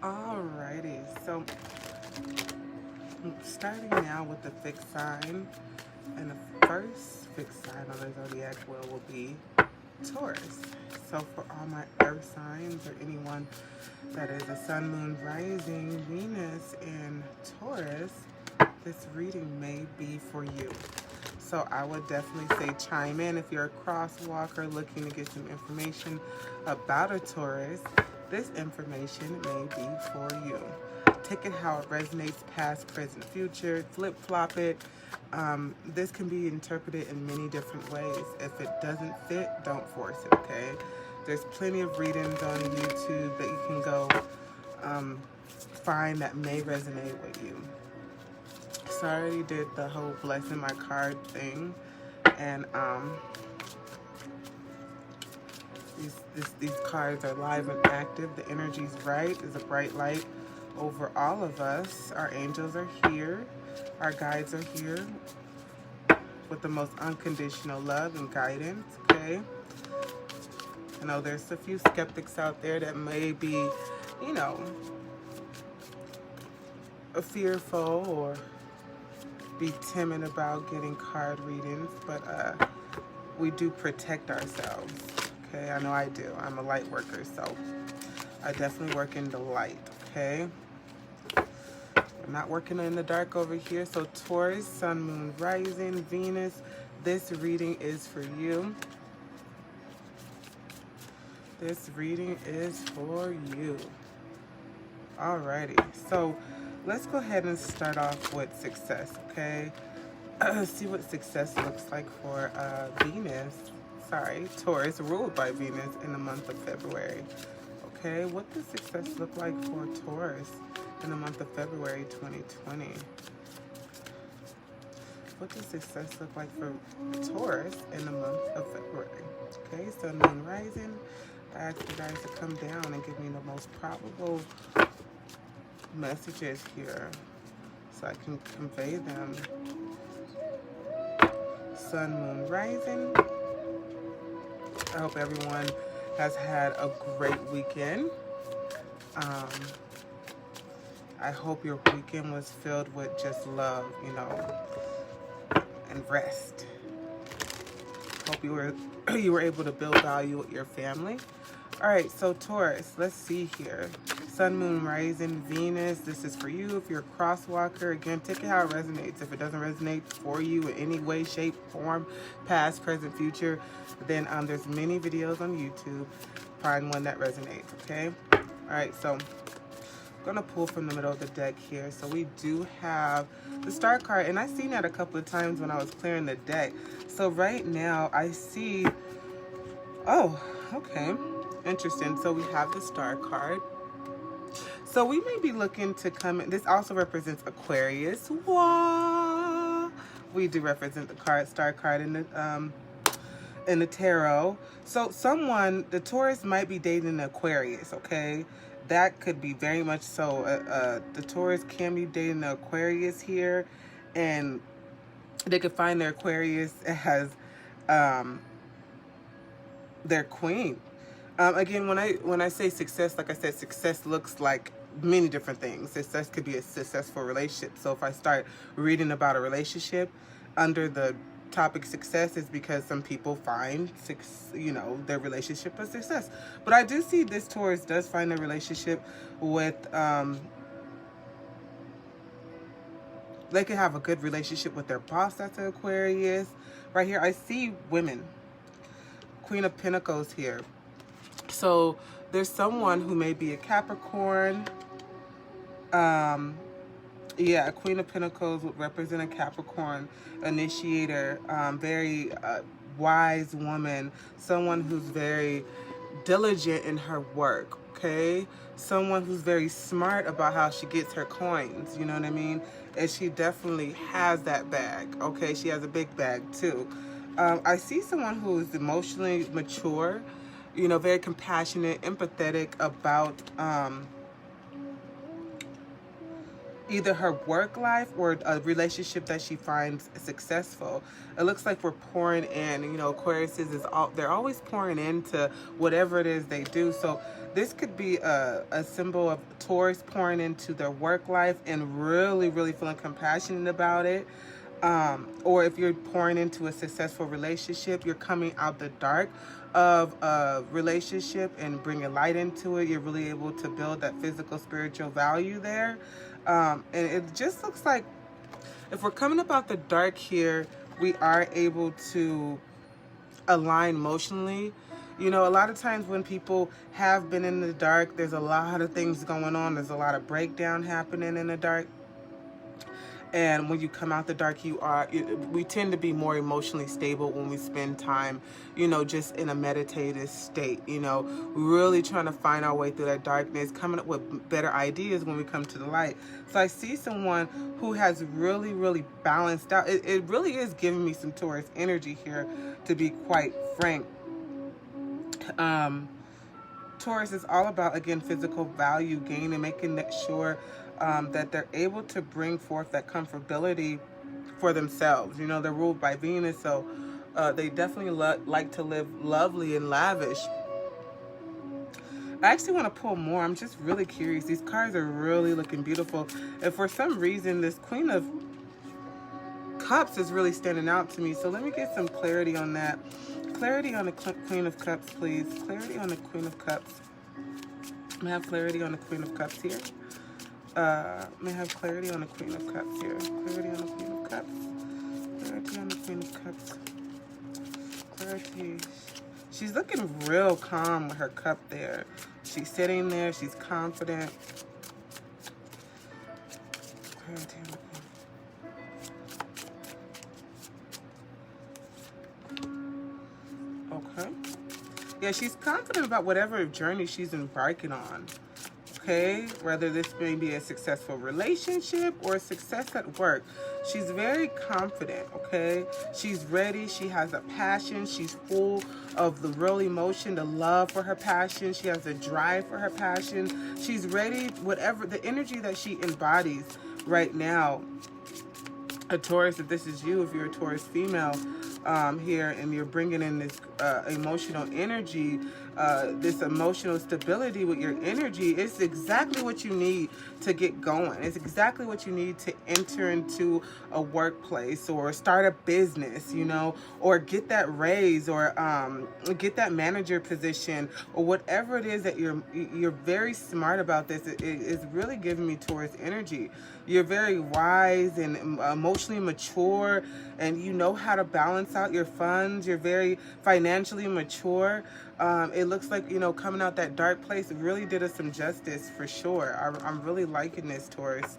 Alrighty, so starting now with the fixed sign, and the first fixed sign on the zodiac wheel will be Taurus. So for all my earth signs or anyone that is a sun, moon, rising, Venus in Taurus, this reading may be for you. So I would definitely say chime in if you're a crosswalker looking to get some information about a Taurus. This information may be for you. Take it how it resonates, past, present, future. Flip-flop it. This can be interpreted in many different ways. If it doesn't fit, don't force it, okay? There's plenty of readings on YouTube that you can go find that may resonate with you. So I already did the whole blessing my card thing, and these cards are live and active. The energy's right. There's a bright light over all of us. Our angels are here. Our guides are here with the most unconditional love and guidance, okay? I know there's a few skeptics out there that may be, you know, fearful or be timid about getting card readings, but we do protect ourselves, okay? I know I do. I'm a light worker, so I definitely work in the light, okay? I'm not working in the dark over here. So Taurus, sun, moon, rising, Venus, this reading is for you. This reading is for you. Alrighty, so let's go ahead and start off with success, okay? See what success looks like for Taurus, ruled by Venus in the month of February. Okay, what does success look like for Taurus in the month of February 2020? What does success look like for Taurus in the month of February? Okay, sun, moon, rising. I ask you guys to come down and give me the most probable messages here so I can convey them. Sun, moon, rising. I hope everyone has had a great weekend. I hope your weekend was filled with just love, you know, and rest. Hope you were able to build value with your family. All right, so Taurus, let's see here. Sun, moon, rising, Venus. This is for you. If you're a crosswalker, again, take it how it resonates. If it doesn't resonate for you in any way, shape, form, past, present, future, then there's many videos on YouTube. Find one that resonates, okay? All right, so I'm gonna pull from the middle of the deck here. So we do have the Star card, and I've seen that a couple of times when I was clearing the deck. So right now I see, oh, okay, interesting. So we have the Star card. So we may be looking to come in. This also represents Aquarius. Wah! We do represent the Star card in the tarot. So the Taurus might be dating an Aquarius, okay? That could be very much so. The Taurus can be dating an Aquarius here, and they could find their Aquarius as their queen. Again, when I say success, like I said, success looks like many different things. Success could be a successful relationship. So if I start reading about a relationship under the topic success, is because some people find their relationship a success. But I do see this Taurus does find a relationship with they could have a good relationship with their boss. That's an Aquarius. Right here I see women, Queen of Pentacles here. So there's someone who may be a Capricorn. Yeah, a Queen of Pentacles would represent a Capricorn, initiator, very wise woman, someone who's very diligent in her work, okay? Someone who's very smart about how she gets her coins, you know what I mean? And she definitely has that bag, okay? She has a big bag too. I see someone who is emotionally mature, you know, very compassionate, empathetic about either her work life or a relationship that she finds successful. It looks like we're pouring in, you know, Aquarius they're always pouring into whatever it is they do. So This could be a symbol of Taurus pouring into their work life and really, really feeling compassionate about it. Or if you're pouring into a successful relationship, you're coming out the dark of a relationship and bringing light into it. You're really able to build that physical, spiritual value there. And it just looks like if we're coming up out the dark here, we are able to align emotionally. You know, a lot of times when people have been in the dark, there's a lot of things going on. There's a lot of breakdown happening in the dark. And when you come out the dark, we tend to be more emotionally stable when we spend time, you know, just in a meditative state, you know, really trying to find our way through that darkness, coming up with better ideas when we come to the light. So I see someone who has really, really balanced out. It really is giving me some Taurus energy here, to be quite frank. Taurus is all about, again, physical value gain and making sure that they're able to bring forth that comfortability for themselves. You know, they're ruled by Venus, so they definitely like to live lovely and lavish. I actually want to pull more. I'm just really curious. These cards are really looking beautiful. And for some reason, this Queen of Cups is really standing out to me. So let me get some clarity on that. Clarity on the Queen of Cups, please. Clarity on the Queen of Cups. May I have clarity on the Queen of Cups here? May I have clarity on the Queen of Cups here? Clarity on the Queen of Cups. Clarity on the Queen of Cups. Clarity. She's looking real calm with her cup there. She's sitting there. She's confident. Clarity on the Queen. Okay. Yeah, she's confident about whatever journey she's embarking on. Okay, whether this may be a successful relationship or a success at work. She's very confident, okay? She's ready. She has a passion. She's full of the real emotion, the love for her passion. She has a drive for her passion. She's ready, whatever, the energy that she embodies right now. A Taurus, if this is you, if you're a Taurus female here and you're bringing in this emotional energy, this emotional stability with your energy, it's exactly what you need to get going. It's exactly what you need to enter into a workplace or start a business, you know, or get that raise or get that manager position or whatever it is that you're very smart about this. It's really giving me Taurus energy. You're very wise and emotionally mature, and you know how to balance out your funds. You're very financially mature. It looks like, you know, coming out that dark place really did us some justice for sure. I'm really liking this, Taurus.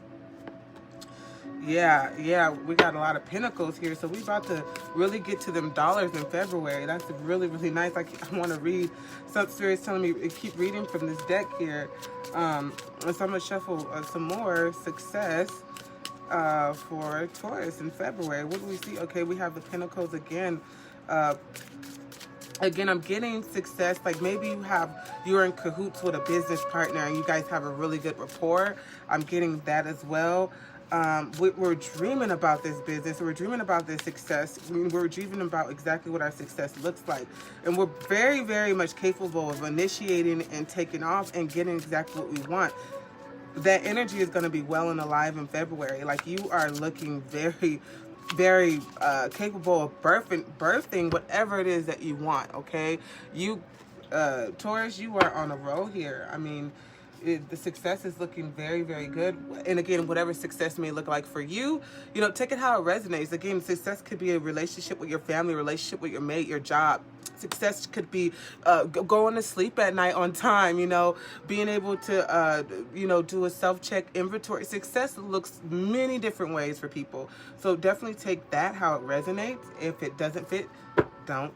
Yeah, we got a lot of pentacles here, so we about to really get to them dollars in February. That's really, really nice. I want to read. Some Spirit's telling me keep reading from this deck here. So I'm going to shuffle some more success for Taurus in February. What do we see? Okay, we have the pentacles again. Again, I'm getting success. Like maybe you're in cahoots with a business partner and you guys have a really good rapport. I'm getting that as well. We're dreaming about this business. We're dreaming about this success. We're dreaming about exactly what our success looks like. And we're very, very much capable of initiating and taking off and getting exactly what we want. That energy is going to be well and alive in February. Like you are looking very, very capable of birthing whatever it is that you want, okay? You, Taurus, you are on a roll here. I mean, the success is looking very, very good. And again, whatever success may look like for you, you know, take it how it resonates. Again, success could be a relationship with your family, relationship with your mate, your job. Success could be going to sleep at night on time, you know, being able to, you know, do a self-check inventory. Success looks many different ways for people. So definitely take that how it resonates. If it doesn't fit, don't.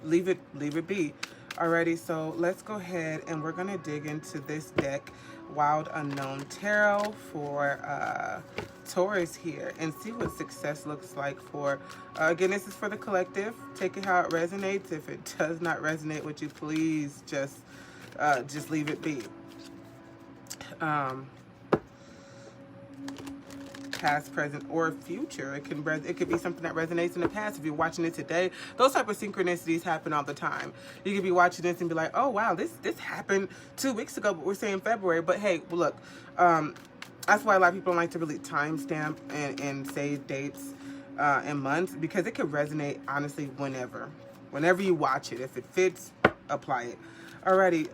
Leave it be. Alrighty, so let's go ahead and we're going to dig into this deck, Wild Unknown Tarot, for Taurus here and see what success looks like for, again, this is for the collective. Take it how it resonates. If it does not resonate with you, please just leave it be. past, present, or future. It could be something that resonates in the past. If you're watching it today, those type of synchronicities happen all the time. You could be watching this and be like, oh wow, this happened 2 weeks ago, but we're saying February. But hey, look, that's why a lot of people don't like to really timestamp and say dates and months, because it could resonate honestly whenever you watch it. If it fits, apply it. Alrighty.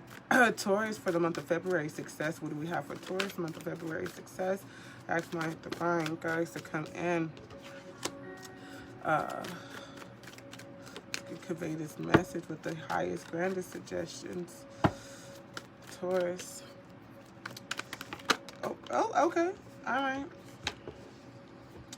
Taurus for the month of February success. What do we have for Taurus month of February success? Ask my divine guys to come in. Convey this message with the highest, grandest suggestions. Taurus. Oh, okay. All right.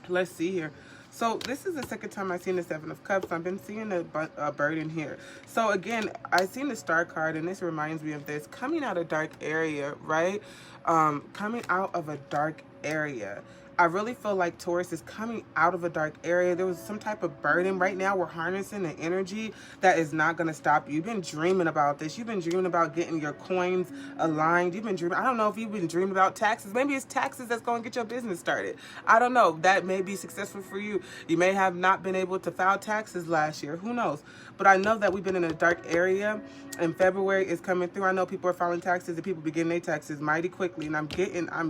Let's see here. So this is the second time I've seen the Seven of Cups. I've been seeing a burden here. So again, I've seen the Star card, and this reminds me of this. Coming out of a dark area, right? Coming out of a dark area. I really feel like Taurus is coming out of a dark area. There was some type of burden. Right now, we're harnessing the energy that is not going to stop you. You've been dreaming about this. You've been dreaming about getting your coins aligned. You've been dreaming. I don't know if you've been dreaming about taxes. Maybe it's taxes that's going to get your business started. I don't know. That may be successful for you. You may have not been able to file taxes last year. Who knows? But I know that we've been in a dark area, and February is coming through. I know people are filing taxes, and people begin their taxes mighty quickly. And I'm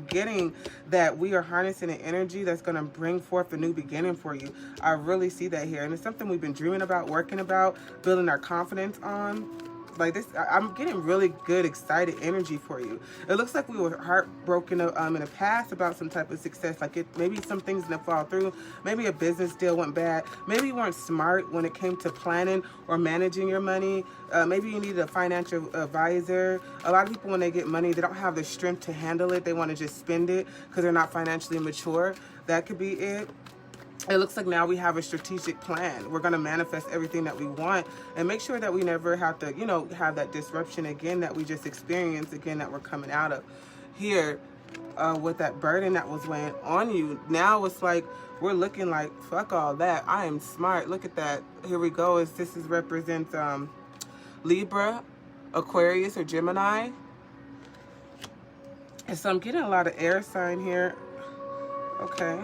getting that we are harnessing an energy that's going to bring forth a new beginning for you. I really see that here, and it's something we've been dreaming about, working about, building our confidence on. Like this, I'm getting really good, excited energy for you. It looks like we were heartbroken in the past about some type of success. Like maybe some things didn't fall through. Maybe a business deal went bad. Maybe you weren't smart when it came to planning or managing your money. Maybe you needed a financial advisor. A lot of people, when they get money, they don't have the strength to handle it. They want to just spend it because they're not financially mature. That could be it. It looks like now we have a strategic plan. We're going to manifest everything that we want and make sure that we never have to, have that disruption again that we just experienced again, that we're coming out of here with that burden that was weighing on you. Now it's like we're looking like, fuck all that. I am smart. Look at that. Here we go. This represents Libra, Aquarius, or Gemini. And so I'm getting a lot of air sign here. Okay.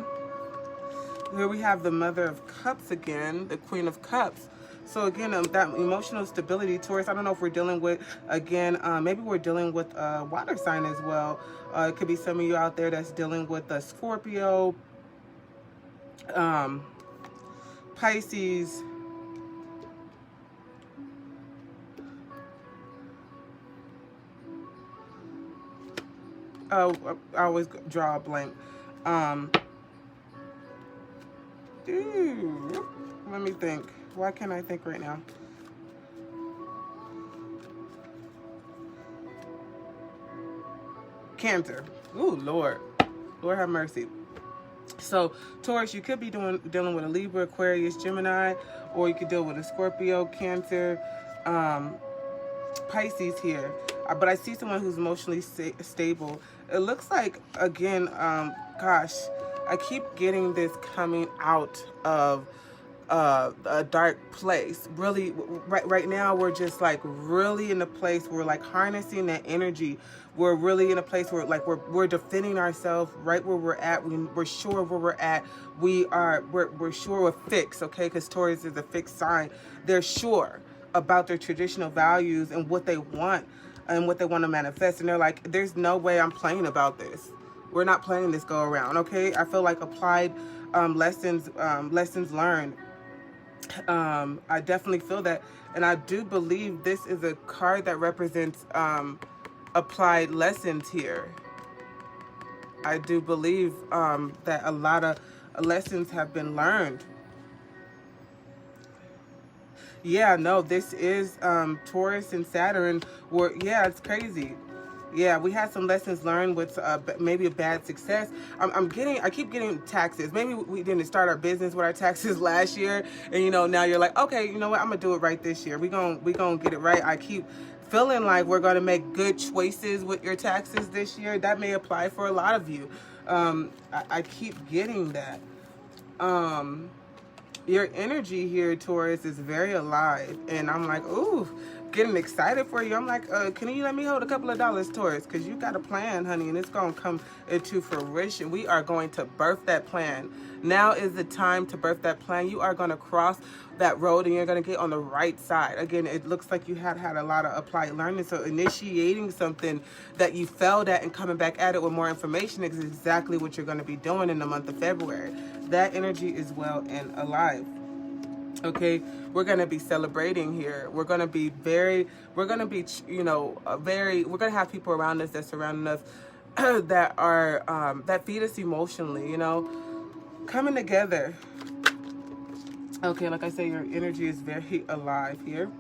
Here we have the Mother of Cups again, the Queen of Cups. So again, that emotional stability, Taurus, I don't know if we're dealing with, again, maybe we're dealing with a water sign as well. It could be some of you out there that's dealing with a Scorpio, Pisces, I always draw a blank. Let me think. Why can't I think right now? Cancer. Ooh, Lord have mercy. So Taurus, you could be dealing with a Libra, Aquarius, Gemini, or you could deal with a Scorpio, Cancer, Pisces here. But I see someone who's emotionally stable. It looks like, again, gosh, I keep getting this coming out of a dark place. Really, right now, we're just like really in a place where we're like harnessing that energy. We're really in a place where like we're defending ourselves right where we're at. We're sure where we're at. We're sure we're fixed, okay? Because Taurus is a fixed sign. They're sure about their traditional values and what they want and what they want to manifest. And they're like, there's no way I'm playing about this. We're not playing this go around, okay? I feel like applied lessons learned. I definitely feel that. And I do believe this is a card that represents applied lessons here. I do believe that a lot of lessons have been learned. Yeah, no, this is Taurus and Saturn. Yeah, it's crazy. Yeah, we had some lessons learned with maybe a bad success. I keep getting taxes. Maybe we didn't start our business with our taxes last year, and now you're like, okay, you know what? I'm gonna do it right this year. We gonna get it right. I keep feeling like we're gonna make good choices with your taxes this year. That may apply for a lot of you. I keep getting that. Your energy here, Taurus, is very alive, and I'm like, ooh, getting excited for you. I'm like, can you let me hold a couple of dollars, Taurus? Because you got a plan, honey, and it's going to come into fruition. We are going to birth that plan. Now is the time to birth that plan. You are going to cross that road and you're going to get on the right side. Again, it looks like you had a lot of applied learning. So initiating something that you failed at and coming back at it with more information is exactly what you're going to be doing in the month of February. That energy is well and alive. Okay, we're going to be celebrating here. We're going to be we're going to have people around us that surround us that are, that feed us emotionally, coming together. Okay, like I say, your energy is very alive here.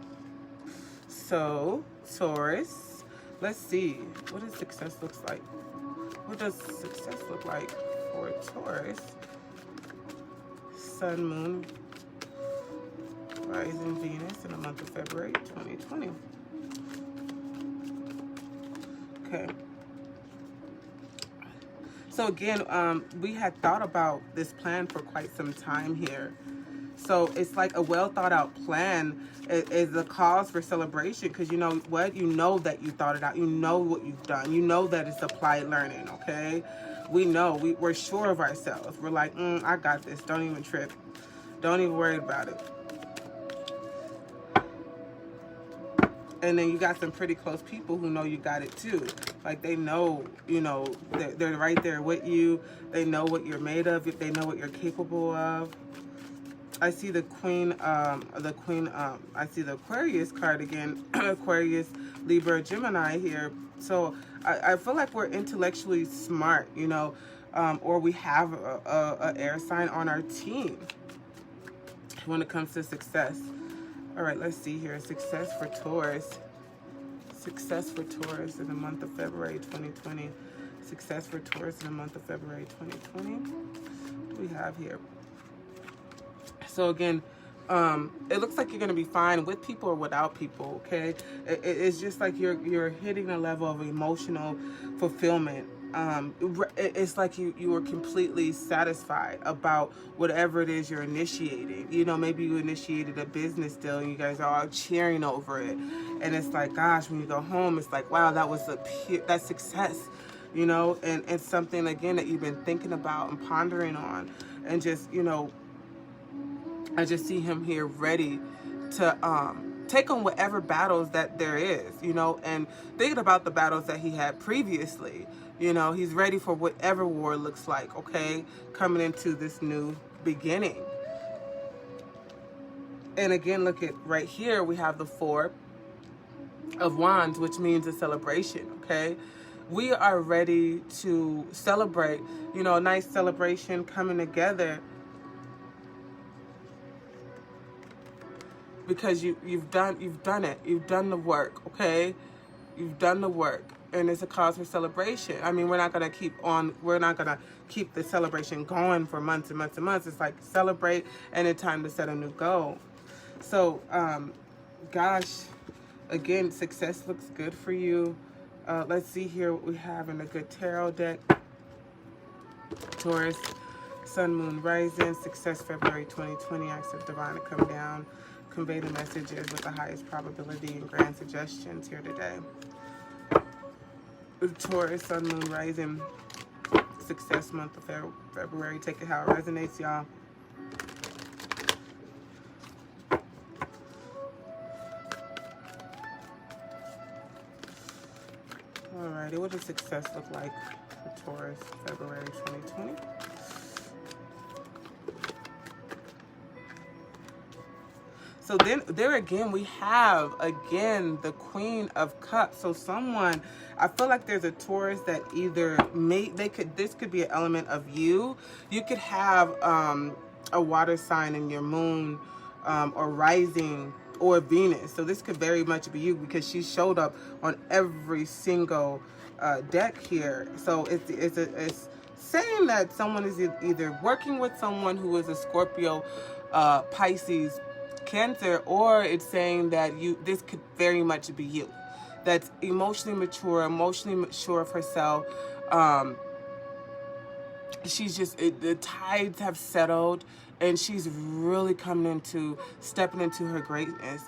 So, Taurus, let's see. What does success look like? What does success look like for Taurus? Sun, Moon, Rising, Venus in the month of February 2020. Okay. So again, we had thought about this plan for quite some time here. So it's like a well thought out plan is a cause for celebration, because you know what? You know that you thought it out. You know what you've done. You know that it's applied learning, okay? We know. We're sure of ourselves. We're like, I got this. Don't even trip. Don't even worry about it. And then you got some pretty close people who know you got it too. Like they know, they're right there with you. They know what you're made of. They know what you're capable of. I see the Queen, I see the Aquarius card again. Aquarius, Libra, Gemini here. So I feel like we're intellectually smart, or we have a air sign on our team when it comes to success. All right, let's see here. Success for Taurus. Success for Taurus in the month of February 2020. Success for Taurus in the month of February 2020. What do we have here? So again, it looks like you're going to be fine with people or without people, okay? It's just like you're hitting a level of emotional fulfillment. It's like you were completely satisfied about whatever it is you're initiating. Maybe you initiated a business deal and you guys are all cheering over it. And it's like, gosh, when you go home, it's like, wow, that was that's success, and it's something, again, that you've been thinking about and pondering on. And just, I just see him here ready to take on whatever battles that there is, and thinking about the battles that he had previously. He's ready for whatever war looks like, okay, coming into this new beginning. And again, look at right here, we have the Four of Wands, which means a celebration, okay? We are ready to celebrate, a nice celebration coming together. Because you've done it. You've done the work, okay? You've done the work. And it's a cause for celebration. I mean, we're not going to keep the celebration going for months and months and months. It's like celebrate and it's time to set a new goal. So, gosh, again, success looks good for you. Let's see here what we have in a good tarot deck. Taurus, Sun, Moon, Rising, success February 2020, acts of divine to come down. Convey the messages with the highest probability and grand suggestions here today. Taurus, Sun, Moon, Rising, success month of February. Take it how it resonates, y'all. Alrighty, what does success look like for Taurus, February 2020? So then there again, we have, again, the Queen of Cups. So someone, I feel like there's a Taurus that either this could be an element of you. You could have a water sign in your moon or rising or Venus. So this could very much be you, because she showed up on every single deck here. So it's saying that someone is either working with someone who is a Scorpio, Pisces, Cancer, or it's saying that this could very much be you, that's emotionally mature of herself, she's just, the tides have settled, and she's really stepping into her greatness.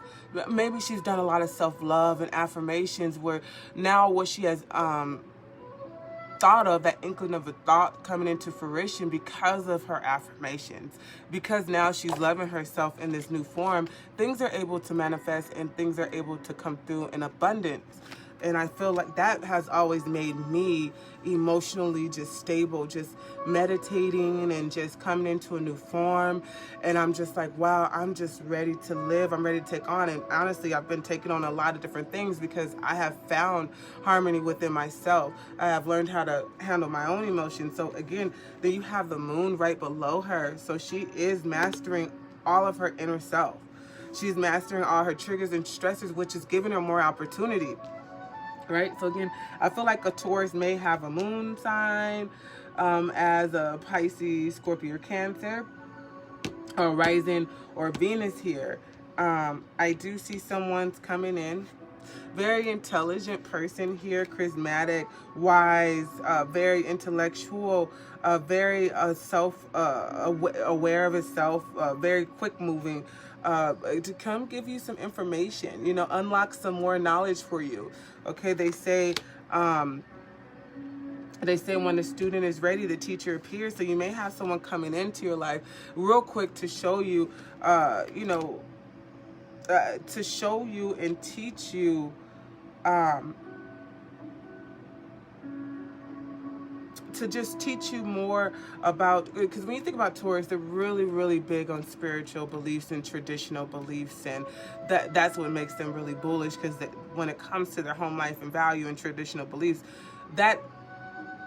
Maybe she's done a lot of self-love and affirmations, where now what she has thought of, that inkling of a thought coming into fruition because of her affirmations, because now she's loving herself in this new form, things are able to manifest and things are able to come through in abundance. And I feel like that has always made me emotionally just stable, just meditating and just coming into a new form. And I'm just like, wow, I'm just ready to live. I'm ready to take on. And honestly, I've been taking on a lot of different things because I have found harmony within myself. I have learned how to handle my own emotions. So again, then you have the moon right below her. So she is mastering all of her inner self. She's mastering all her triggers and stressors, which is giving her more opportunity. Right? So again, I feel like a Taurus may have a moon sign as a Pisces, Scorpio, or Cancer, or rising, or Venus here. I do see someone's coming in. Very intelligent person here, charismatic, wise, very intellectual, very aware of itself, very quick moving, to come give you some information, you know, unlock some more knowledge for you. Okay, they say when the student is ready, the teacher appears. So you may have someone coming into your life real quick to show you, to show you and teach you, to just teach you more about, because when you think about Taurus, they're really, really big on spiritual beliefs and traditional beliefs, and that's what makes them really bullish, because when it comes to their home life and value and traditional beliefs, that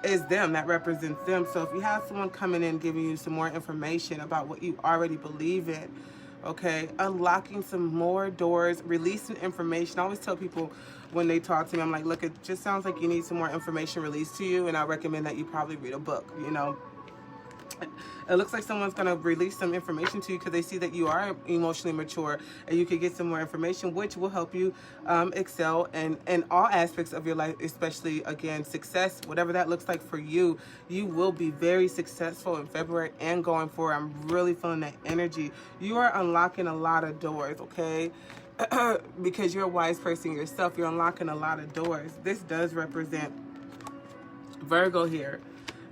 is them, that represents them. So if you have someone coming in giving you some more information about what you already believe in, okay, unlocking some more doors, releasing information. I always tell people when they talk to me, I'm like, look, it just sounds like you need some more information released to you, and I recommend that you probably read a book, you know. It looks like someone's going to release some information to you because they see that you are emotionally mature, and you can get some more information, which will help you excel in all aspects of your life, especially, again, success, whatever that looks like for you. You will be very successful in February and going forward. I'm really feeling that energy. You are unlocking a lot of doors, okay? Because you're a wise person yourself, you're unlocking a lot of doors. This does represent Virgo here,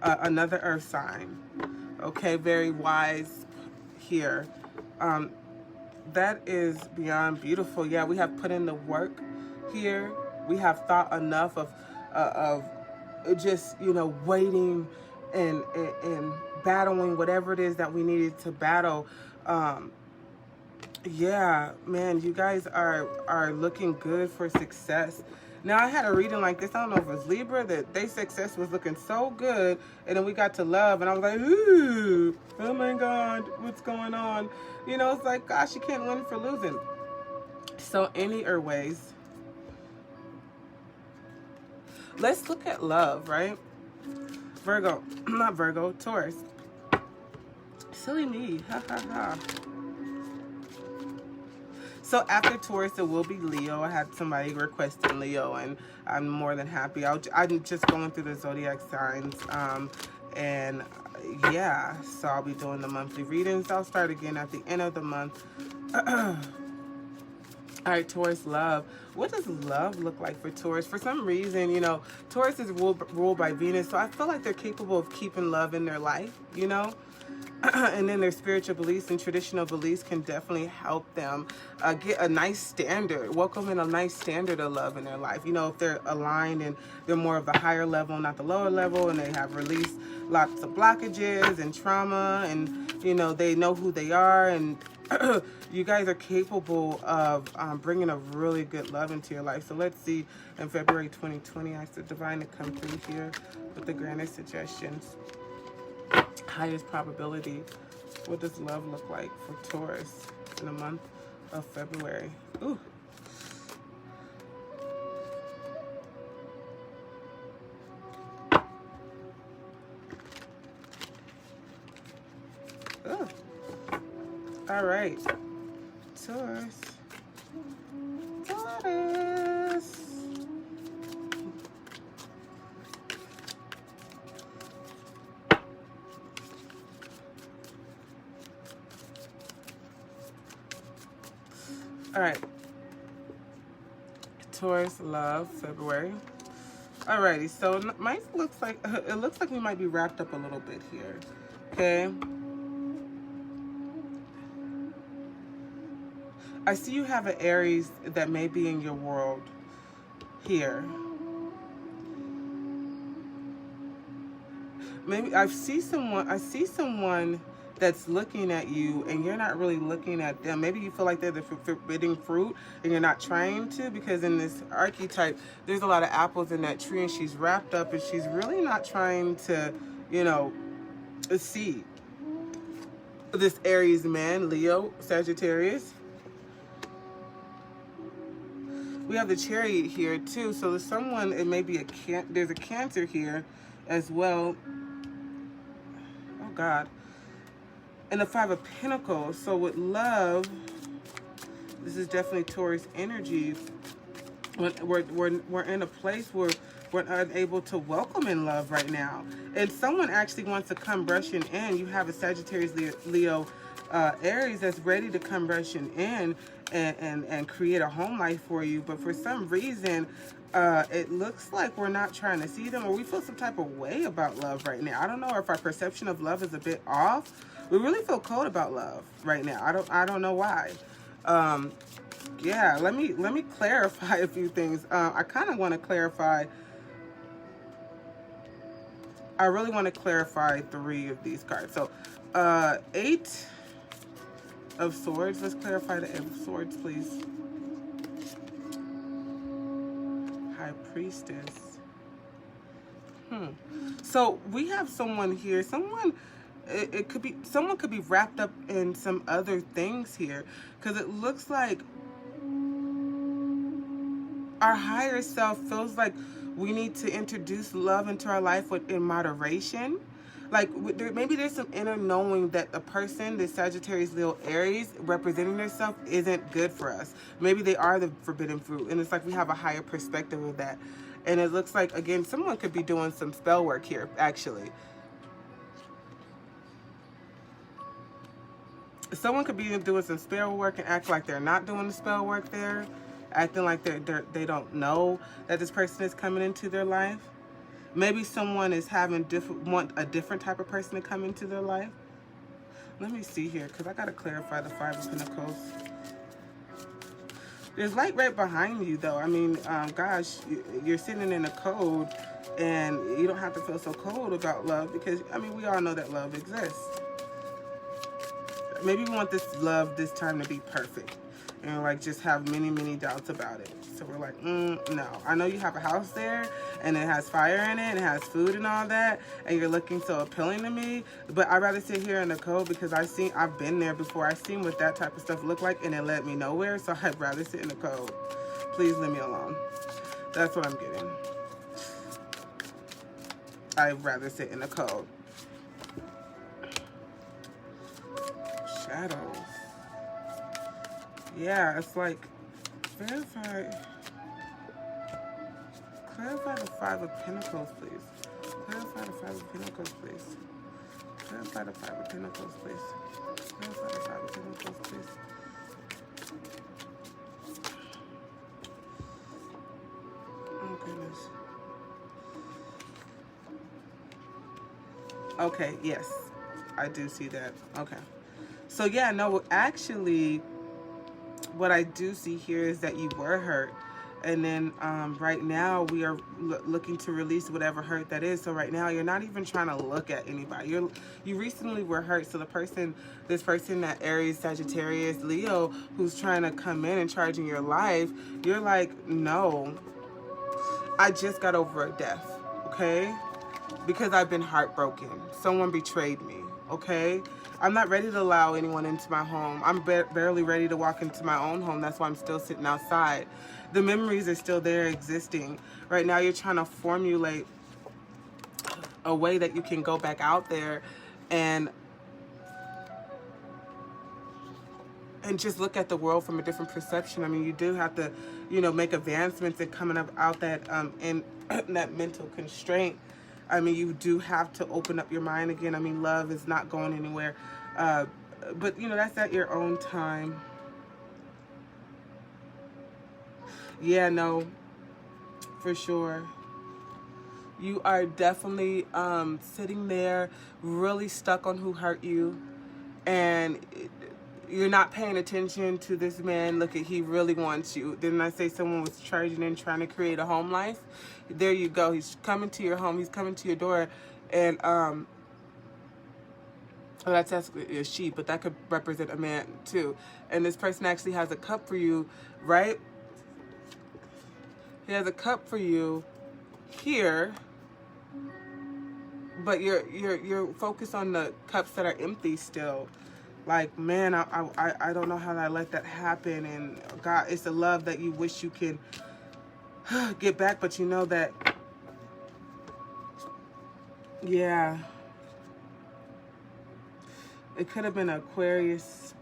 another earth sign. Okay, very wise here. That is beyond beautiful. Yeah, we have put in the work here. We have thought enough of just, you know, waiting and battling whatever it is that we needed to battle. Yeah, man, you guys are looking good for success. Now, I had a reading like this. I don't know if it was Libra, that their success was looking so good. And then we got to love, and I was like, ooh, oh my God, what's going on? You know, it's like, gosh, you can't win for losing. So any ways. Let's look at love, right? Virgo, not Virgo, Taurus. Silly me, ha ha ha. So after Taurus, it will be Leo. I had somebody requesting Leo, and I'm more than happy. I'm just going through the zodiac signs, and yeah, so I'll be doing the monthly readings. I'll start again at the end of the month. All right, Taurus, love. What does love look like for Taurus? For some reason, you know, Taurus is ruled by Venus, so I feel like they're capable of keeping love in their life, you know? And then their spiritual beliefs and traditional beliefs can definitely help them get a nice standard, welcome in a nice standard of love in their life. You know, if they're aligned and they're more of the higher level, not the lower level, and they have released lots of blockages and trauma, and, you know, they know who they are, and you guys are capable of bringing a really good love into your life. So let's see, in February 2020, I asked the divine to come through here with the granted suggestions. Highest probability. What does love look like for Taurus in the month of February? Ooh. Ooh. All right. Taurus. Taurus. All right. Taurus love, February. Alrighty, so mine looks like, it looks like we might be wrapped up a little bit here. Okay. I see you have an Aries that may be in your world here. Maybe I see someone that's looking at you and you're not really looking at them. Maybe you feel like they're the forbidden fruit and you're not trying to, because in this archetype, there's a lot of apples in that tree and she's wrapped up and she's really not trying to, you know, see this Aries man, Leo, Sagittarius. We have the Chariot here too. So there's someone, it may be there's a Cancer here as well. Oh God. And the Five of Pentacles. So with love, this is definitely Taurus energy. We're in a place where we're unable to welcome in love right now. And someone actually wants to come rushing in. You have a Sagittarius, Leo, Aries that's ready to come rushing in and create a home life for you. But for some reason, it looks like we're not trying to see them, or we feel some type of way about love right now. I don't know if our perception of love is a bit off. We really feel cold about love right now. I don't know why. Yeah, let me clarify a few things. I kind of want to clarify. I really want to clarify 3 of these cards. So, 8 of Swords. Let's clarify the 8 of Swords, please. High Priestess. So we have someone here. Someone could be wrapped up in some other things here, because it looks like our higher self feels like we need to introduce love into our life in moderation. Like maybe there's some inner knowing that the person, the Sagittarius, Leo, Aries representing themselves isn't good for us. Maybe they are the forbidden fruit, and it's like we have a higher perspective of that. And it looks like, again, someone could be doing some spell work here, actually. Someone could be doing some spell work and act like they're not doing the spell work there, acting like they don't know that this person is coming into their life. Maybe someone is want a different type of person to come into their life. Let me see here, because I got to clarify the Five of Pentacles. There's light right behind you, though. I mean, gosh, you're sitting in a code, and you don't have to feel so cold about love, because, I mean, we all know that love exists. Maybe we want this love this time to be perfect, and like just have many, many doubts about it. So we're like, no. I know you have a house there, and it has fire in it, and it has food and all that, and you're looking so appealing to me, but I'd rather sit here in the code, because I've been there before. I've seen what that type of stuff looked like, and it led me nowhere, so I'd rather sit in the code. Please leave me alone. That's what I'm getting. I'd rather sit in the code. Shadows. Yeah, it's like, clarify the Five of Pentacles, please. Clarify the Five of Pentacles, please. Clarify the Five of Pentacles, please. Clarify the Five of Pentacles, please. Oh, goodness. Okay, yes. I do see that. Okay. So, yeah, no, actually, what I do see here is that you were hurt. And then right now we are looking to release whatever hurt that is. So right now you're not even trying to look at anybody. You recently were hurt. So this person that Aries, Sagittarius, Leo, who's trying to come in and charge in your life, you're like, no, I just got over a death, okay? Because I've been heartbroken. Someone betrayed me, okay? I'm not ready to allow anyone into my home. I'm barely ready to walk into my own home. That's why I'm still sitting outside. The memories are still there existing. Right now you're trying to formulate a way that you can go back out there and just look at the world from a different perception. I mean, you do have to, make advancements and coming up out that in that mental constraint. I mean, you do have to open up your mind again. I mean, love is not going anywhere. But, that's at your own time. Yeah, no, for sure. You are definitely sitting there really stuck on who hurt you, and you're not paying attention to this man. Look, he really wants you. Didn't I say someone was charging in trying to create a home life? There you go. He's coming to your home. He's coming to your door, and well, that's a she, but that could represent a man too. And this person actually has a cup for you, right? He has a cup for you here, but you're focused on the cups that are empty still. Like, man, I don't know how I let that happen. And God, it's the love that you wish you could get back, but you know that, yeah, it could have been Aquarius,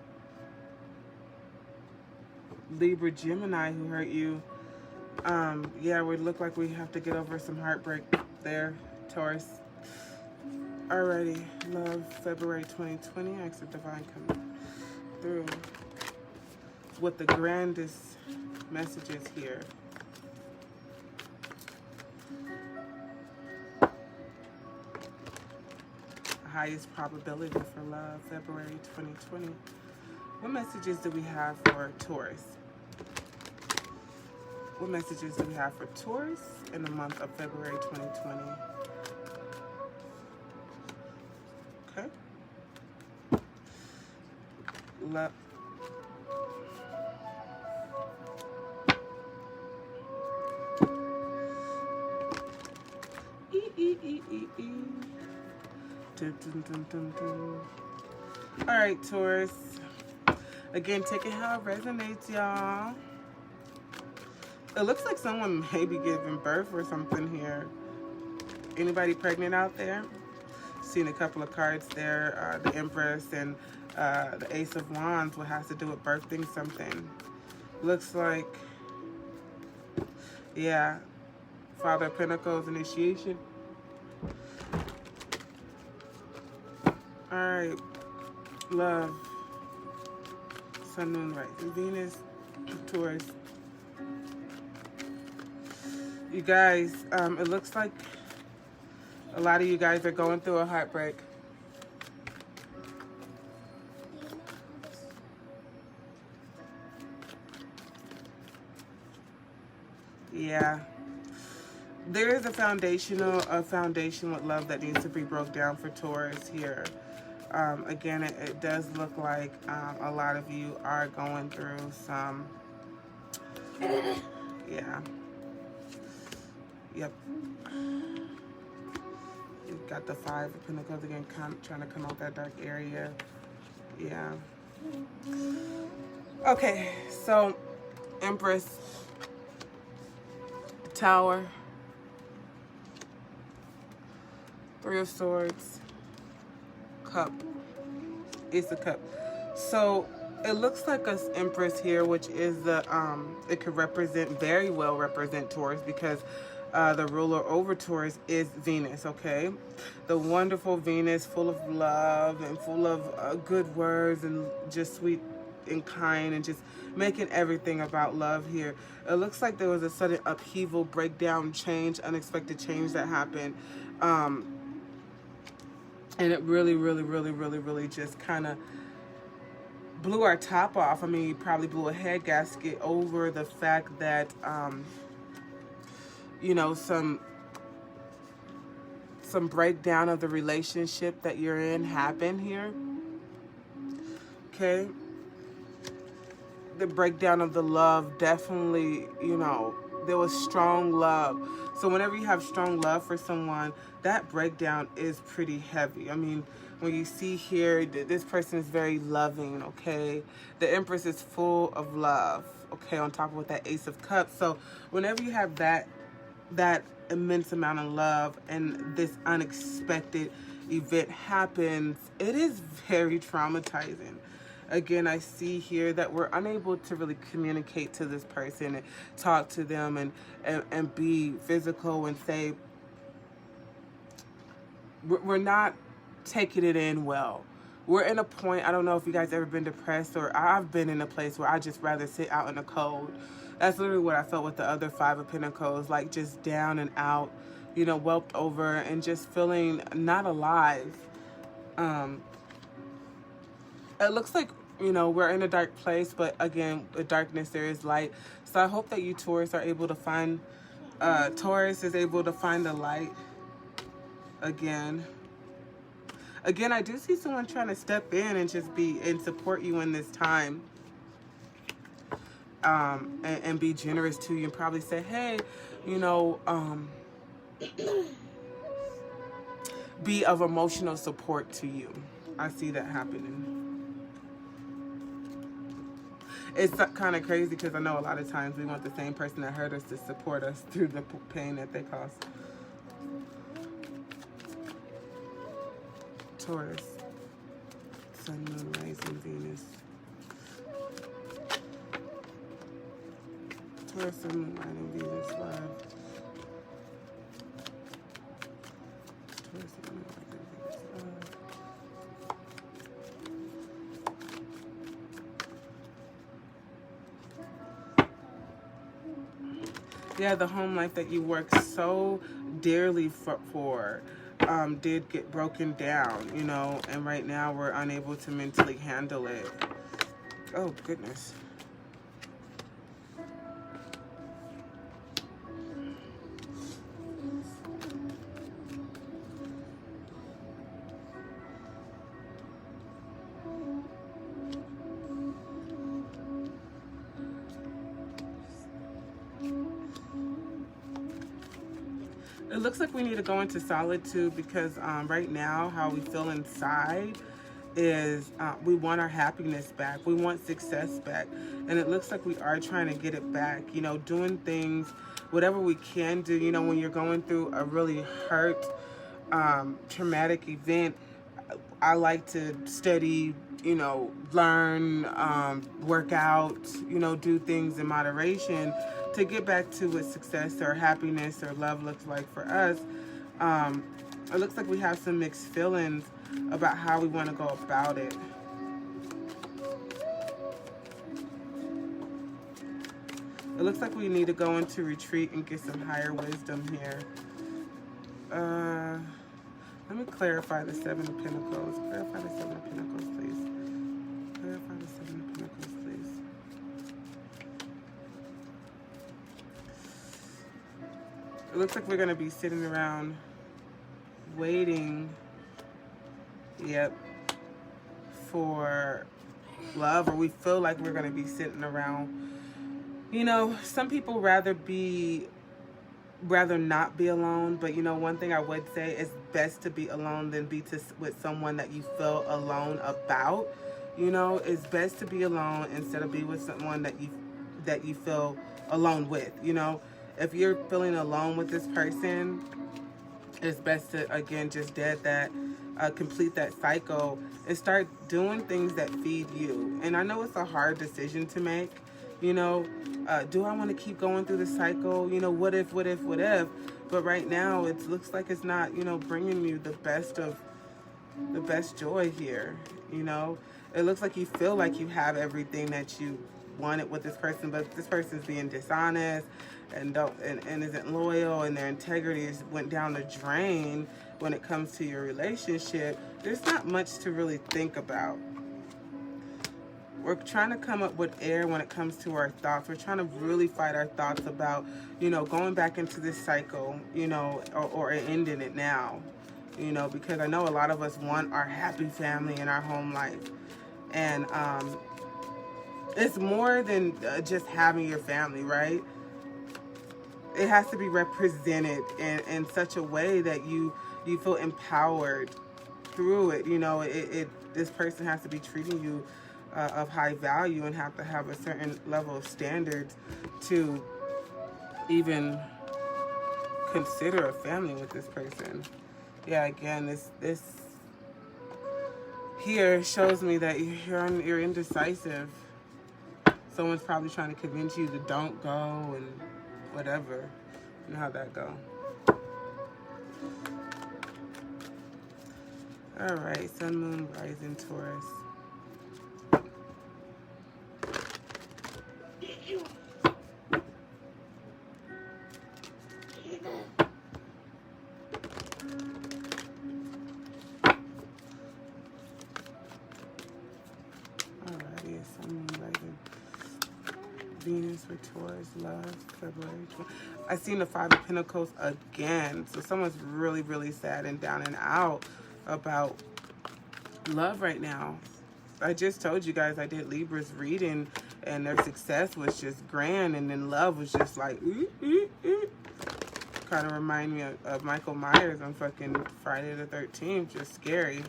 Libra, Gemini who hurt you. Yeah, it would look like we have to get over some heartbreak there, Taurus. Alrighty, love, February 2020. I accept divine coming through with the grandest messages here. Highest probability for love, February 2020. What messages do we have for Taurus? What messages do we have for Taurus in the month of February 2020? Okay. Love. Dun, dun, dun, dun, dun. All right, Taurus. Again, take it how it resonates, y'all. It looks like someone may be giving birth or something here. Anybody pregnant out there? Seen a couple of cards there. The Empress and the Ace of Wands. What has to do with birthing something. Looks like, yeah, Father of Pentacles, initiation. All right, love, Sun, Moon, Rising, Venus, Taurus. You guys, it looks like a lot of you guys are going through a heartbreak. Yeah. There is a foundation with love that needs to be broke down for Taurus here. Again, it does look like a lot of you are going through some, yeah. Yep. You've got the Five of Pentacles again, trying to come out that dark area. Yeah. Okay, so Empress, Tower, Three of Swords, Cup, Ace of Cup. So it looks like us Empress here, which is the it could represent, very well represent Taurus, because the ruler over Taurus is Venus, okay? The wonderful Venus, full of love and full of good words and just sweet and kind and just making everything about love here. It looks like there was a sudden upheaval, breakdown, change, unexpected change that happened. And it really just kind of blew our top off. I mean, you probably blew a head gasket over the fact that, you know, some breakdown of the relationship that you're in happened here. Okay. The breakdown of the love, definitely, you know, there was strong love. So whenever you have strong love for someone, that breakdown is pretty heavy. I mean, when you see here, this person is very loving, okay? The Empress is full of love, okay, on top of with that Ace of Cups. So whenever you have that immense amount of love and this unexpected event happens, it is very traumatizing. Again, I see here that we're unable to really communicate to this person and talk to them and be physical and say, we're not taking it in well. we're in a point, I don't know if you guys ever been depressed, or I've been in a place where I just rather sit out in the cold. That's literally what I felt with the other Five of Pentacles, like just down and out, you know, whelped over and just feeling not alive. It looks like, you know, we're in a dark place, but again, with darkness there is light. So I hope that you Taurus are able to find, Taurus is able to find the light again. Again, I do see someone trying to step in and just be and support you in this time. And be generous to you and probably say, hey, you know, be of emotional support to you. I see that happening. It's kind of crazy because I know a lot of times we want the same person that hurt us to support us through the pain that they cause. Taurus, Sun, Moon, Rising, Venus. Taurus, Sun, Moon, Rising, Venus, love. Taurus, Sun, Moon, Rising, Venus, love. Yeah, the home life that you worked so dearly for did get broken down, you know, and right now we're unable to mentally handle it. Oh, goodness. It looks like we need to go into solitude because right now how we feel inside is we want our happiness back. We want success back. And it looks like we are trying to get it back. You know, doing things, whatever we can do. You know, when you're going through a really hurt, traumatic event, I like to study, you know, learn, work out, you know, do things in moderation to get back to what success or happiness or love looks like for us. It looks like we have some mixed feelings about how we want to go about it. It looks like we need to go into retreat and get some higher wisdom here. Let me clarify the Seven of Pentacles. Clarify the Seven of Pentacles, please. Clarify the Seven of Pentacles, please. It looks like we're going to be sitting around waiting, yep, for love, or we feel like we're going to be sitting around. You know, some people rather not be alone, but you know, one thing I would say is best to be alone than be with someone that you feel alone about. You know, it's best to be alone instead of be with someone that you feel alone with. You know, if you're feeling alone with this person, it's best to, again, just dead that, complete that cycle and start doing things that feed you. And I know it's a hard decision to make. You know, do I want to keep going through the cycle? You know, what if? But right now, it looks like it's not, you know, bringing you the best joy here. You know, it looks like you feel like you have everything that you wanted with this person, but this person's being dishonest and isn't loyal, and their integrity went down the drain when it comes to your relationship. There's not much to really think about. We're trying to come up with air when it comes to our thoughts. We're trying to really fight our thoughts about, you know, going back into this cycle, you know, or ending it now, you know, because I know a lot of us want our happy family in our home life. And it's more than just having your family, right? It has to be represented in such a way that you feel empowered through it. You know, this person has to be treating you of high value and have to have a certain level of standards to even consider a family with this person. Yeah, again, this here shows me that you're indecisive. Someone's probably trying to convince you to don't go and whatever. You know how that go. All right, Sun, Moon, Rising, Taurus. Alrighty, Sun, Moon, Rising. Venus for Taurus, love, February 20. I seen the Five of Pentacles again. So someone's really, really sad and down and out about love right now. I just told you guys I did Libra's reading and their success was just grand, and then love was just like, kind of remind me of Michael Myers on fucking Friday the 13th. Just scary.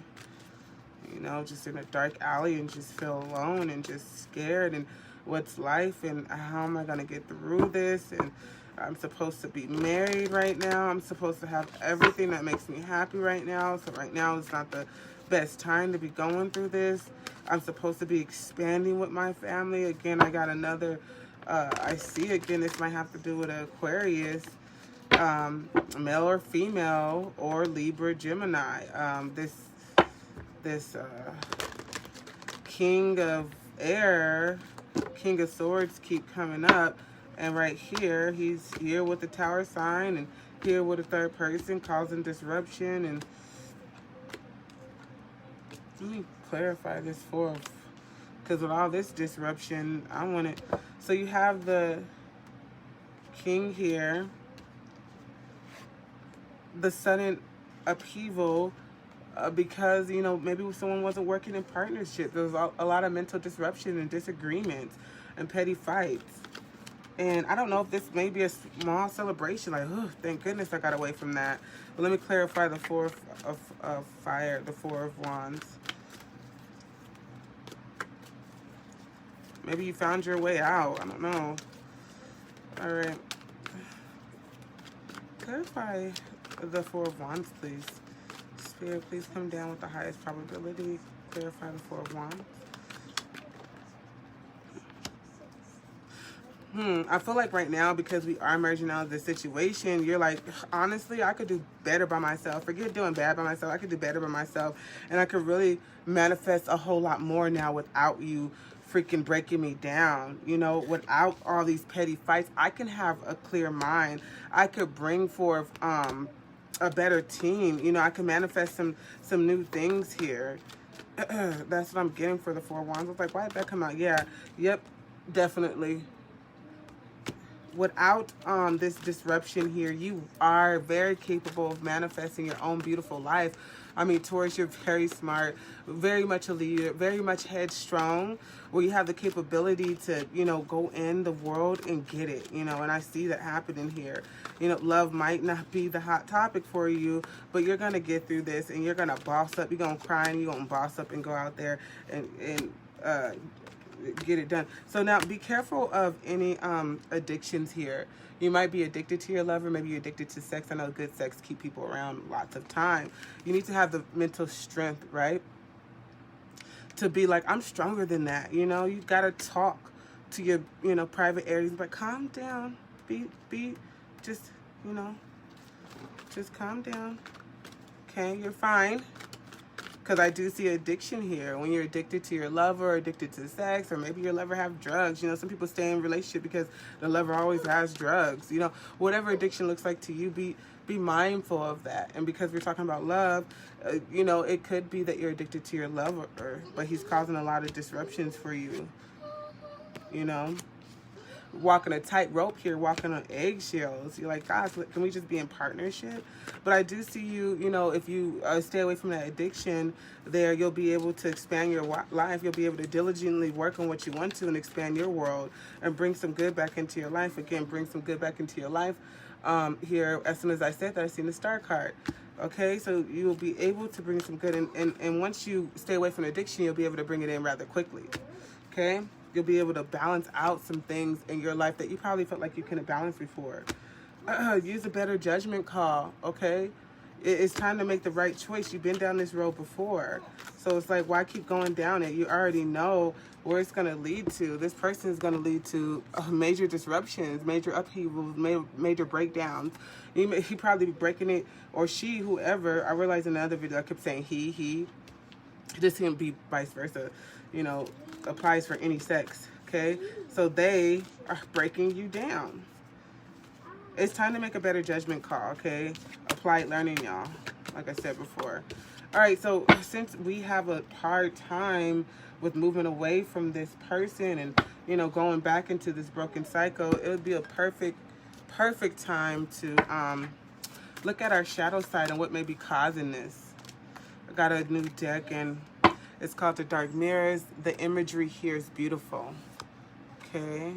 You know, just in a dark alley and just feel alone and just scared, and what's life and how am I going to get through this, and I'm supposed to be married right now. I'm supposed to have everything that makes me happy right now. So right now is not the best time to be going through this. I'm supposed to be expanding with my family. Again, I got another, I see again, this might have to do with an Aquarius, male or female, or Libra, Gemini. This King of Air, King of Swords keep coming up. And right here, he's here with the Tower sign and here with a third person causing disruption. And let me clarify this for, because with all this disruption, I want it. So you have the King here, the sudden upheaval, because, you know, maybe someone wasn't working in partnership. There was a lot of mental disruption and disagreements and petty fights. And I don't know if this may be a small celebration, like, oh, thank goodness I got away from that. But let me clarify the Four of Fire, the Four of Wands. Maybe you found your way out. I don't know. All right. Clarify the Four of Wands, please. Spirit, please come down with the highest probability. Clarify the Four of Wands. I feel like right now, because we are emerging out of this situation, you're like, honestly, I could do better by myself. Forget doing bad by myself. I could do better by myself. And I could really manifest a whole lot more now without you freaking breaking me down. You know, without all these petty fights, I can have a clear mind. I could bring forth a better team. You know, I can manifest some new things here. That's what I'm getting for the Four of Wands. I was like, why did that come out? Yeah, yep, definitely. Without this disruption here, you are very capable of manifesting your own beautiful life. I mean, Taurus, you're very smart, very much a leader, very much headstrong, where you have the capability to, you know, go in the world and get it, you know, and I see that happening here. You know, love might not be the hot topic for you, but you're going to get through this, and you're going to boss up. You're going to cry, and you're going to boss up and go out there and get it done. So now be careful of any addictions here. You might be addicted to your lover. Maybe you're addicted to sex. I know good sex keep people around lots of time. You need to have the mental strength, right, to be like, I'm stronger than that. You know, you got to talk to your, you know, private areas, but calm down. Be just, you know, just calm down. Okay, you're fine. Because I do see addiction here. When you're addicted to your lover, or addicted to sex, or maybe your lover have drugs. You know, some people stay in a relationship because the lover always has drugs. You know, whatever addiction looks like to you, be mindful of that. And because we're talking about love, you know, it could be that you're addicted to your lover, but he's causing a lot of disruptions for you. You know, walking a tightrope here, walking on eggshells. You're like, gosh, can we just be in partnership? But I do see you, you know, if you stay away from that addiction there, you'll be able to expand your life. You'll be able to diligently work on what you want to and expand your world and bring some good back into your life. Again, bring some good back into your life. Here, as soon as I said that, I seen the star card. Okay, so you will be able to bring some good, and once you stay away from addiction, you'll be able to bring it in rather quickly. Okay? You'll be able to balance out some things in your life that you probably felt like you couldn't balance before. Use a better judgment call, okay? It's time to make the right choice. You've been down this road before. So it's like, why keep going down it? You already know where it's going to lead to. This person is going to lead to major disruptions, major upheavals, major breakdowns. He probably be breaking it, or she, whoever. I realized in another video I kept saying he. This can be vice versa. You know, applies for any sex. Okay? So they are breaking you down. It's time to make a better judgment call, okay? Applied learning, y'all, like I said before. All right, so since we have a hard time with moving away from this person and, you know, going back into this broken cycle, it would be a perfect time to look at our shadow side and what may be causing this. I got a new deck, and it's called The Dark Mirrors. The imagery here is beautiful, okay?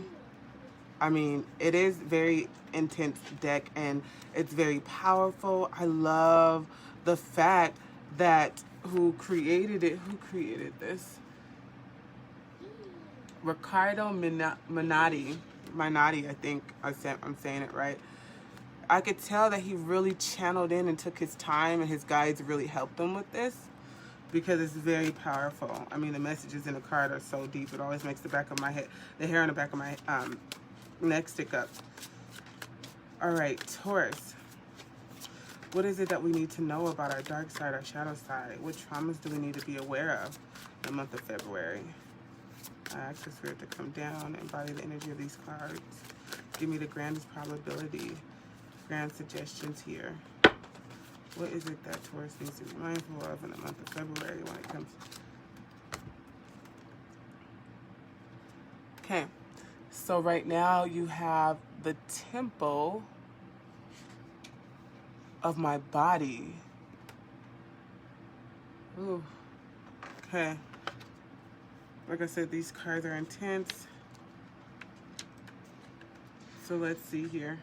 I mean, it is very intense deck, and it's very powerful. I love the fact that who created this? Ricardo Minotti, I think I'm saying it right. I could tell that he really channeled in and took his time, and his guides really helped him with this, because it's very powerful. I mean, the messages in the card are so deep. It always makes the back of my head, the hair on the back of my neck stick up. All right, Taurus. What is it that we need to know about our dark side, our shadow side? What traumas do we need to be aware of in the month of February? I ask the spirit to come down, embody the energy of these cards. Give me the grandest probability, grand suggestions here. What is it that Taurus needs to be mindful of in the month of February when it comes? Okay. So right now you have the temple of my body. Ooh. Okay. Like I said, these cards are intense. So let's see here.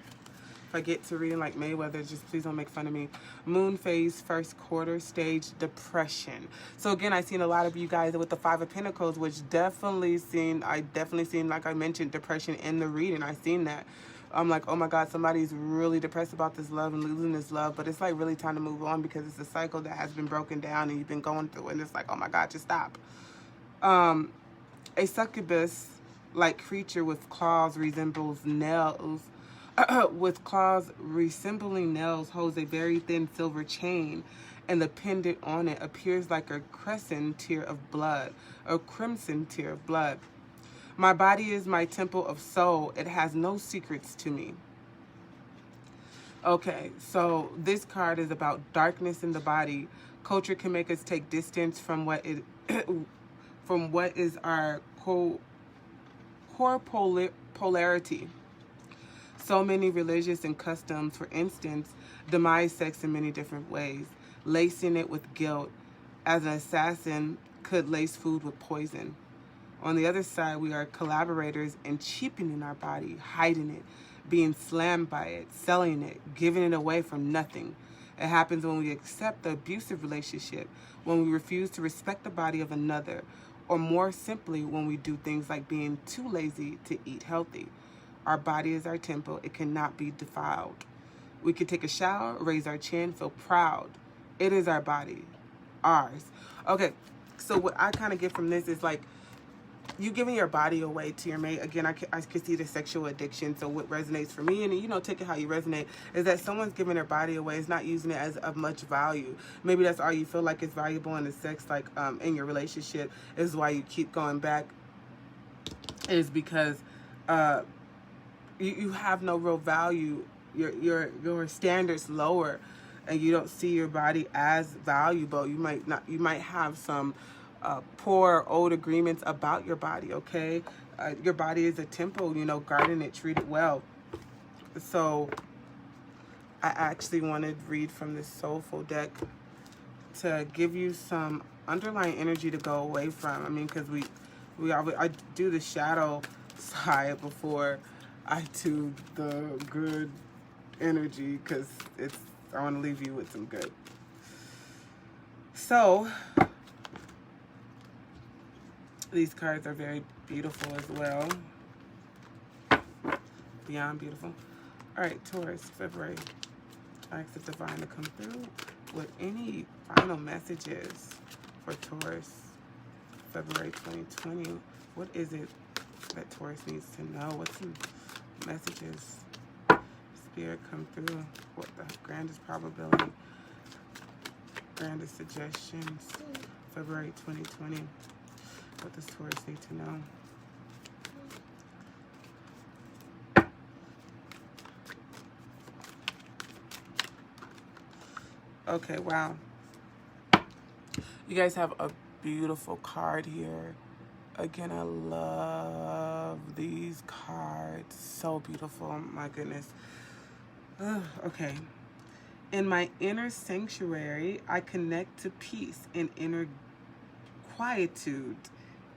If I get to reading like Mayweather, just please don't make fun of me. Moon phase, first quarter, stage, depression. So again, I've seen a lot of you guys with the Five of Pentacles, which I definitely seen, like I mentioned, depression in the reading. I seen that. I'm like, oh my God, somebody's really depressed about this love and losing this love. But it's like really time to move on, because it's a cycle that has been broken down and you've been going through. And it's like, oh my God, just stop. A succubus-like creature with claws resembles nails. With claws resembling nails, holds a very thin silver chain, and the pendant on it appears like a crimson tear of blood. My body is my temple of soul. It has no secrets to me. Okay, so this card is about darkness in the body. Culture can make us take distance from what is our core polarity. So many religious and customs, for instance, demise sex in many different ways, lacing it with guilt, as an assassin could lace food with poison. On the other side, we are collaborators in cheapening our body, hiding it, being slammed by it, selling it, giving it away for nothing. It happens when we accept the abusive relationship, when we refuse to respect the body of another, or more simply, when we do things like being too lazy to eat healthy. Our body is our temple. It cannot be defiled. We can take a shower, raise our chin, feel proud. It is our body, ours. Okay, so what I kind of get from this is like, you giving your body away to your mate. Again, I can see the sexual addiction. So what resonates for me, and you know, take it how you resonate, is that someone's giving their body away, is not using it as of much value. Maybe that's all you feel like is valuable in the sex, like in your relationship, is why you keep going back, is because you have no real value. Your standards lower, and you don't see your body as valuable. You might have some poor old agreements about your body. Okay, your body is a temple. You know, guarding it, treat it well. So I actually wanted to read from this soulful deck to give you some underlying energy to go away from. I mean, because I do the shadow side before I do the good energy, because I want to leave you with some good. So these cards are very beautiful as well. Beyond beautiful. All right, Taurus, February. I ask the divine to come through with any final messages for Taurus, February 2020. What is it that Taurus needs to know? What's some messages? Spirit, come through. What the grandest probability, grandest suggestions, February 2020. What does Taurus need to know? Okay, wow. You guys have a beautiful card here. Again, I love these cards. So beautiful. My goodness. Ugh, okay. In my inner sanctuary, I connect to peace and inner quietude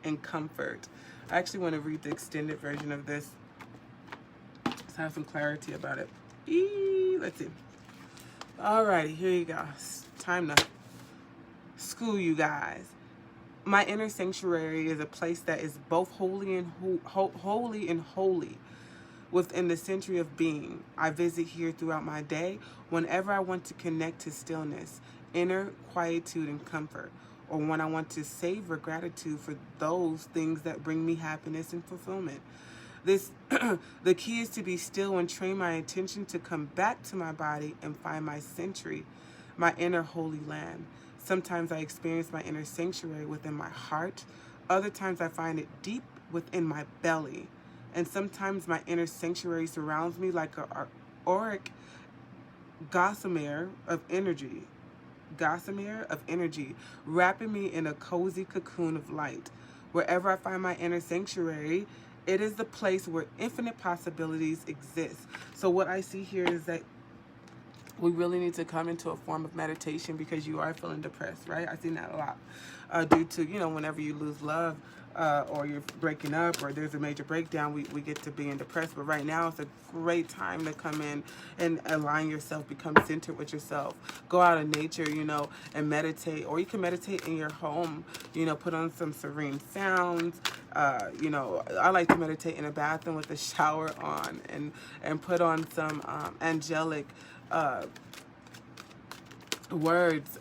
and comfort. I actually want to read the extended version of this to have some clarity about it. Let's see. Alrighty, here you go. It's time to school you guys. My inner sanctuary is a place that is both holy and holy. Within the century of being, I visit here throughout my day whenever I want to connect to stillness, inner quietude, and comfort, or when I want to savor gratitude for those things that bring me happiness and fulfillment. The key is to be still and train my attention to come back to my body and find my sanctuary, my inner holy land. Sometimes I experience my inner sanctuary within my heart. Other times I find it deep within my belly. And sometimes my inner sanctuary surrounds me like an auric gossamer of energy, wrapping me in a cozy cocoon of light. Wherever I find my inner sanctuary, it is the place where infinite possibilities exist. So what I see here is that we really need to come into a form of meditation because you are feeling depressed, right? I've seen that a lot due to, whenever you lose love or you're breaking up or there's a major breakdown, we get to being depressed. But right now it's a great time to come in and align yourself, become centered with yourself. Go out in nature, and meditate. Or you can meditate in your home, put on some serene sounds. I like to meditate in a bathroom with the shower on and put on some angelic words.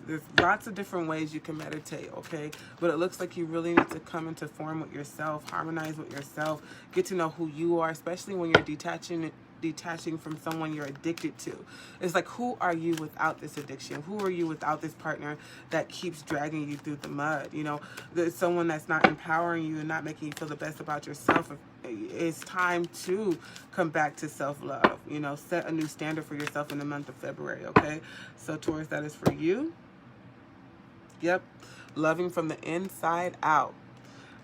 There's lots of different ways you can meditate, okay? But it looks like you really need to come into form with yourself, harmonize with yourself, get to know who you are, especially when you're detaching from someone you're addicted to. It's like, who are you without this addiction? Who are you without this partner that keeps dragging you through the mud? There's someone that's not empowering you and not making you feel the best about yourself. It's time to come back to self-love. Set a new standard for yourself in the month of February, okay? So Taurus, that is for you. Yep. Loving from the inside out.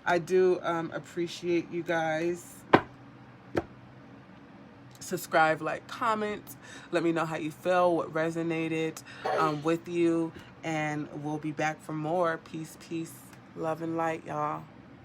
I do appreciate you guys. Subscribe, like, comment. Let me know how you feel, what resonated with you. And we'll be back for more. Peace, love, and light, y'all.